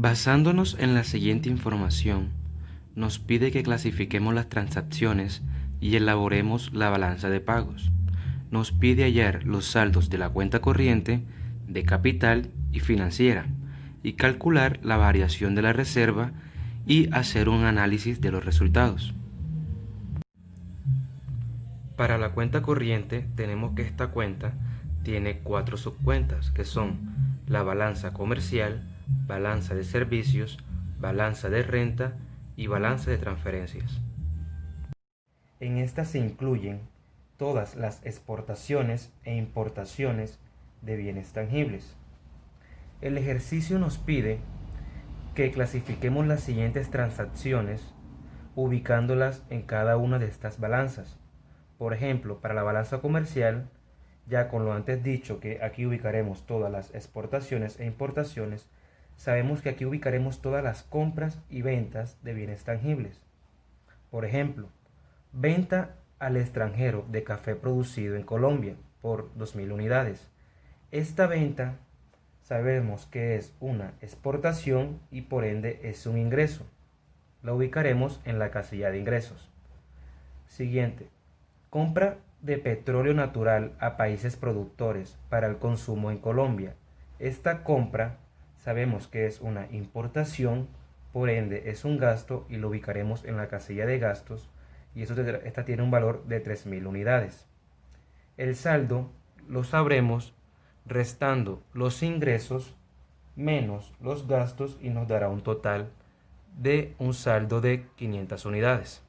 Basándonos en la siguiente información, nos pide que clasifiquemos las transacciones y elaboremos la balanza de pagos. Nos pide hallar los saldos de la cuenta corriente, de capital y financiera, y calcular la variación de la reserva y hacer un análisis de los resultados. Para la cuenta corriente tenemos que esta cuenta tiene 4 subcuentas, que son la balanza comercial, balanza de servicios, balanza de renta y balanza de transferencias. En esta se incluyen todas las exportaciones e importaciones de bienes tangibles. El ejercicio nos pide que clasifiquemos las siguientes transacciones ubicándolas en cada una de estas balanzas. Por ejemplo, para la balanza comercial, ya con lo antes dicho que aquí ubicaremos todas las exportaciones e importaciones, sabemos que aquí ubicaremos todas las compras y ventas de bienes tangibles. Por ejemplo, venta al extranjero de café producido en Colombia por 2.000 unidades. Esta venta sabemos que es una exportación y por ende es un ingreso. La ubicaremos en la casilla de ingresos. Siguiente. Compra de petróleo natural a países productores para el consumo en Colombia. Esta compra sabemos que es una importación, por ende es un gasto y lo ubicaremos en la casilla de gastos y esta tiene un valor de 3.000 unidades. El saldo lo sabremos restando los ingresos menos los gastos y nos dará un total de un saldo de 500 unidades.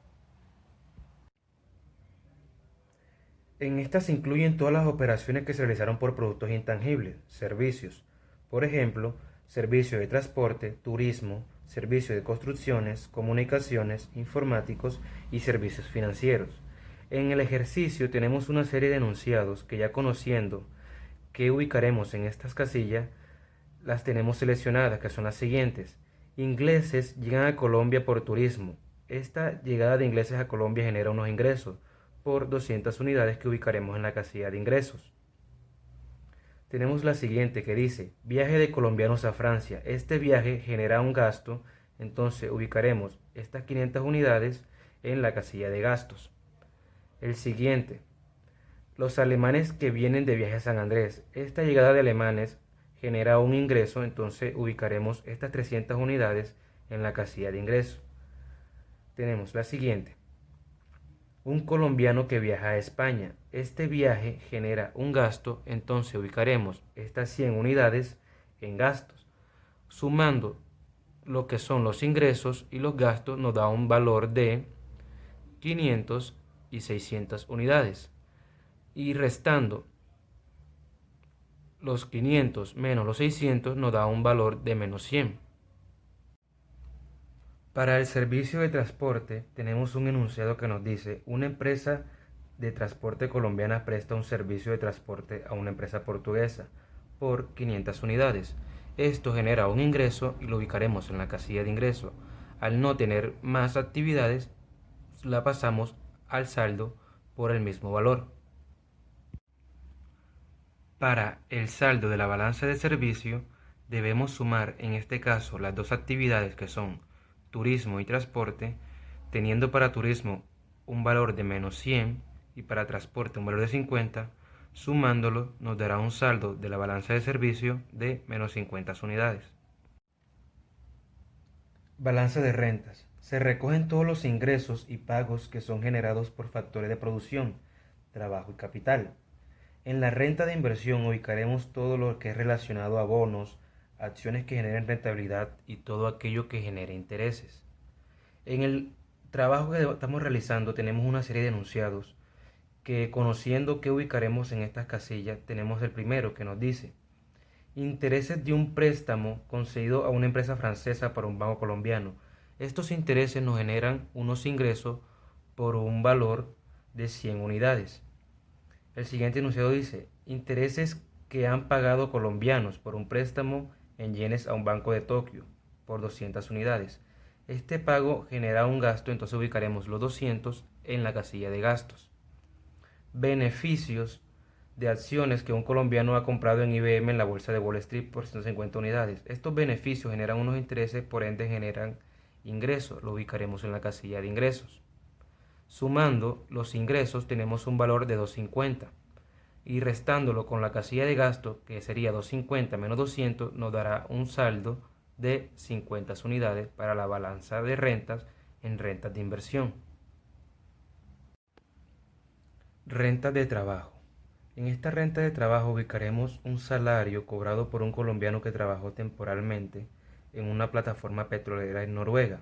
En estas se incluyen todas las operaciones que se realizaron por productos intangibles, servicios, por ejemplo, servicio de transporte, turismo, servicio de construcciones, comunicaciones, informáticos y servicios financieros. En el ejercicio tenemos una serie de enunciados que ya conociendo que ubicaremos en estas casillas, las tenemos seleccionadas, que son las siguientes. Ingleses llegan a Colombia por turismo. Esta llegada de ingleses a Colombia genera unos ingresos por 200 unidades que ubicaremos en la casilla de ingresos. Tenemos la siguiente que dice, viaje de colombianos a Francia. Este viaje genera un gasto, entonces ubicaremos estas 500 unidades en la casilla de gastos. El siguiente, los alemanes que vienen de viaje a San Andrés. Esta llegada de alemanes genera un ingreso, entonces ubicaremos estas 300 unidades en la casilla de ingreso. Tenemos la siguiente, un colombiano que viaja a España. Este viaje genera un gasto, entonces ubicaremos estas 100 unidades en gastos. Sumando lo que son los ingresos y los gastos nos da un valor de 500 y 600 unidades. Y restando los 500 menos los 600 nos da un valor de menos 100. Para el servicio de transporte tenemos un enunciado que nos dice, una empresa de transporte colombiana presta un servicio de transporte a una empresa portuguesa por 500 unidades. Esto genera un ingreso y lo ubicaremos en la casilla de ingreso. Al no tener más actividades, la pasamos al saldo por el mismo valor. Para el saldo de la balanza de servicio, debemos sumar en este caso las dos actividades que son turismo y transporte, teniendo para turismo un valor de menos 100 y para transporte un valor de 50, sumándolo nos dará un saldo de la balanza de servicio de menos 50 unidades. Balanza de rentas. Se recogen todos los ingresos y pagos que son generados por factores de producción, trabajo y capital. En la renta de inversión ubicaremos todo lo que es relacionado a bonos, acciones que generen rentabilidad y todo aquello que genere intereses. En el trabajo que estamos realizando tenemos una serie de enunciados que, conociendo qué ubicaremos en estas casillas, tenemos el primero que nos dice intereses de un préstamo concedido a una empresa francesa para un banco colombiano. Estos intereses nos generan unos ingresos por un valor de 100 unidades. El siguiente enunciado dice intereses que han pagado colombianos por un préstamo en yenes a un banco de Tokio por 200 unidades. Este pago genera un gasto, entonces ubicaremos los 200 en la casilla de gastos. Beneficios de acciones que un colombiano ha comprado en IBM en la bolsa de Wall Street por 150 unidades. Estos beneficios generan unos intereses, por ende generan ingresos. Lo ubicaremos en la casilla de ingresos. Sumando los ingresos tenemos un valor de 250 y restándolo con la casilla de gasto, que sería 250 menos 200, nos dará un saldo de 50 unidades para la balanza de rentas en rentas de inversión. Rentas de trabajo. En esta renta de trabajo ubicaremos un salario cobrado por un colombiano que trabajó temporalmente en una plataforma petrolera en Noruega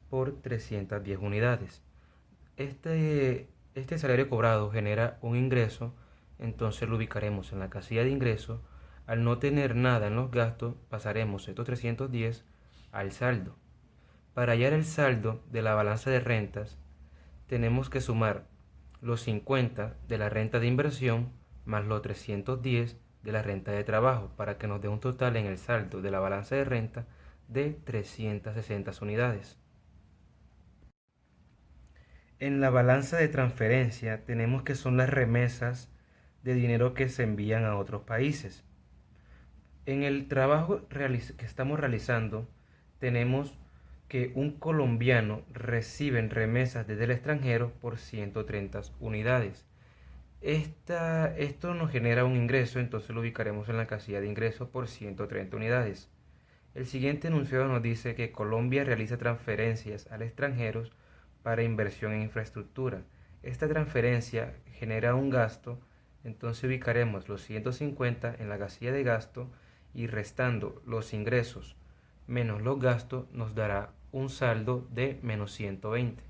por 310 unidades. Este salario cobrado genera un ingreso, entonces lo ubicaremos en la casilla de ingreso. Al no tener nada en los gastos, pasaremos estos 310 al saldo. Para hallar el saldo de la balanza de rentas, tenemos que sumar los 50 de la renta de inversión más los 310 de la renta de trabajo para que nos dé un total en el saldo de la balanza de renta de 360 unidades. En la balanza de transferencia tenemos que son las remesas de dinero que se envían a otros países. En el trabajo que estamos realizando tenemos que un colombiano recibe remesas desde el extranjero por 130 unidades. Esto nos genera un ingreso, entonces lo ubicaremos en la casilla de ingresos por 130 unidades. El siguiente enunciado nos dice que Colombia realiza transferencias al extranjero para inversión en infraestructura. Esta transferencia genera un gasto, entonces ubicaremos los 150 en la casilla de gasto y restando los ingresos menos los gastos nos dará un saldo de menos 120.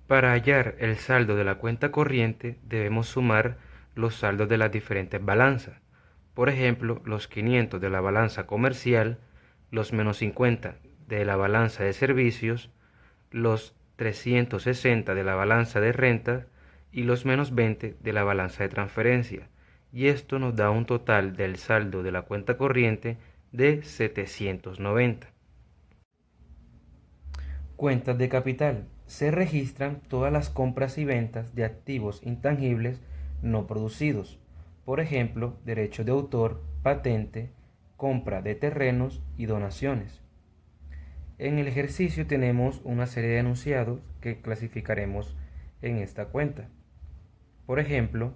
Para hallar el saldo de la cuenta corriente debemos sumar los saldos de las diferentes balanzas. Por ejemplo, los 500 de la balanza comercial, los menos 50 de la balanza de servicios, los 360 de la balanza de renta y los menos 20 de la balanza de transferencia. Y esto nos da un total del saldo de la cuenta corriente de 790. Cuentas de capital. Se registran todas las compras y ventas de activos intangibles no producidos. Por ejemplo, derechos de autor, patente, compra de terrenos y donaciones. En el ejercicio tenemos una serie de enunciados que clasificaremos en esta cuenta. Por ejemplo,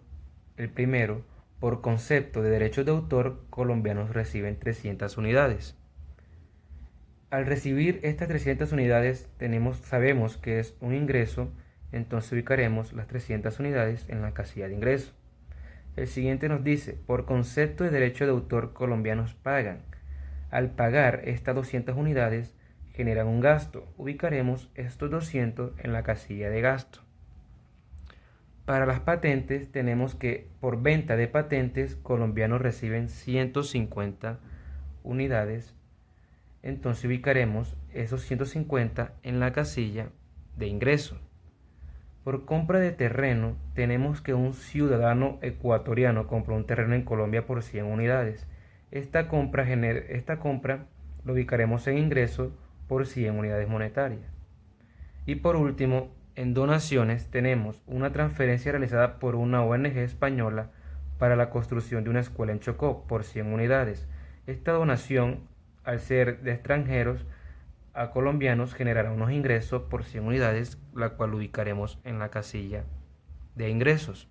el primero, por concepto de derechos de autor, colombianos reciben 300 unidades. Al recibir estas 300 unidades sabemos que es un ingreso, entonces ubicaremos las 300 unidades en la casilla de ingreso. El siguiente nos dice, por concepto de derecho de autor colombianos pagan. Al pagar estas 200 unidades generan un gasto, ubicaremos estos 200 en la casilla de gasto. Para las patentes tenemos que por venta de patentes colombianos reciben 150 unidades. Entonces ubicaremos esos 150 en la casilla de ingreso. Por compra de terreno tenemos que un ciudadano ecuatoriano compró un terreno en Colombia por 100 unidades. Esta compra lo ubicaremos en ingreso por 100 unidades monetarias. Y por último, en donaciones tenemos una transferencia realizada por una ONG española para la construcción de una escuela en Chocó por 100 unidades. Esta donación, al ser de extranjeros a colombianos, generará unos ingresos por 100 unidades, la cual ubicaremos en la casilla de ingresos.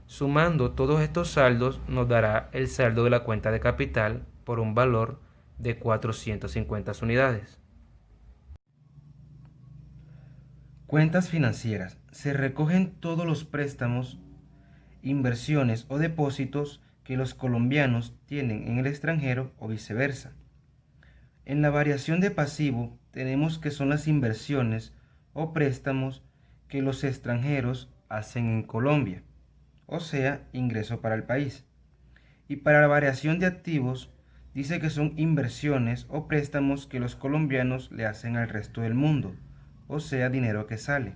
Sumando todos estos saldos nos dará el saldo de la cuenta de capital por un valor de 450 unidades. Cuentas financieras. Se recogen todos los préstamos, inversiones o depósitos que los colombianos tienen en el extranjero o viceversa. En la variación de pasivo tenemos que son las inversiones o préstamos que los extranjeros hacen en Colombia, o sea, ingreso para el país. Y para la variación de activos dice que son inversiones o préstamos que los colombianos le hacen al resto del mundo, o sea, dinero que sale.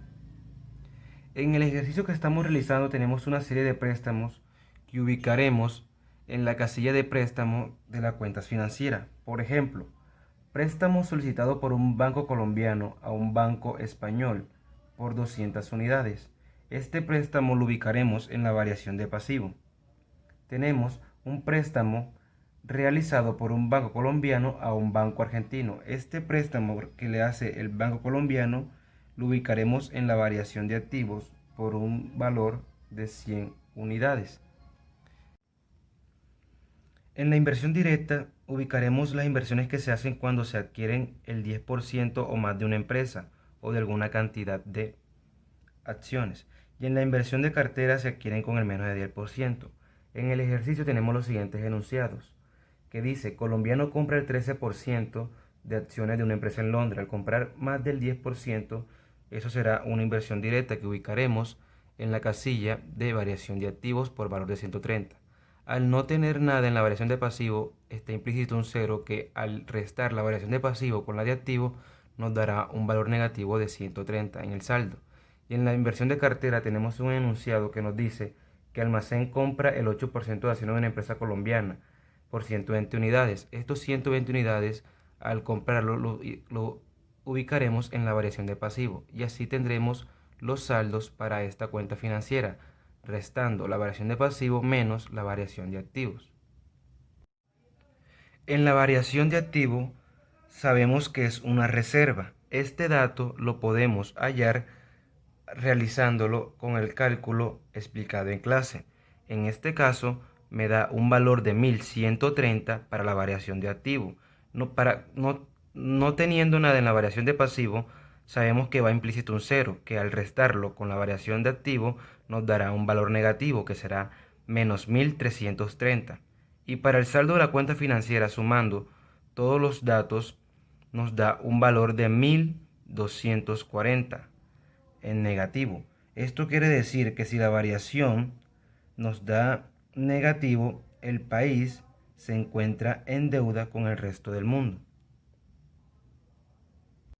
En el ejercicio que estamos realizando tenemos una serie de préstamos que ubicaremos en la casilla de préstamo de las cuentas financieras. Por ejemplo, préstamo solicitado por un banco colombiano a un banco español por 200 unidades. Este préstamo lo ubicaremos en la variación de pasivo. Tenemos un préstamo realizado por un banco colombiano a un banco argentino. Este préstamo que le hace el banco colombiano lo ubicaremos en la variación de activos por un valor de 100 unidades. En la inversión directa ubicaremos las inversiones que se hacen cuando se adquieren el 10% o más de una empresa o de alguna cantidad de acciones. Y en la inversión de cartera se adquieren con el menos de 10%. En el ejercicio tenemos los siguientes enunciados, que dice: colombiano compra el 13% de acciones de una empresa en Londres. Al comprar más del 10%, eso será una inversión directa que ubicaremos en la casilla de variación de activos por valor de 130. Al no tener nada en la variación de pasivo, está implícito un cero que al restar la variación de pasivo con la de activo nos dará un valor negativo de 130 en el saldo. Y en la inversión de cartera tenemos un enunciado que nos dice que Almacén compra el 8% de acciones de una empresa colombiana por 120 unidades. Estos 120 unidades, al comprarlo, lo ubicaremos en la variación de pasivo y así tendremos los saldos para esta cuenta financiera, restando la variación de pasivo menos la variación de activos. En la variación de activo sabemos que es una reserva. Este dato lo podemos hallar realizándolo con el cálculo explicado en clase. En este caso me da un valor de 1130 para la variación de activo. No teniendo nada en la variación de pasivo, sabemos que va implícito un cero, que al restarlo con la variación de activo nos dará un valor negativo que será menos 1330. Y para el saldo de la cuenta financiera, sumando todos los datos, nos da un valor de 1240 en negativo. Esto quiere decir que si la variación nos da negativo, el país se encuentra en deuda con el resto del mundo.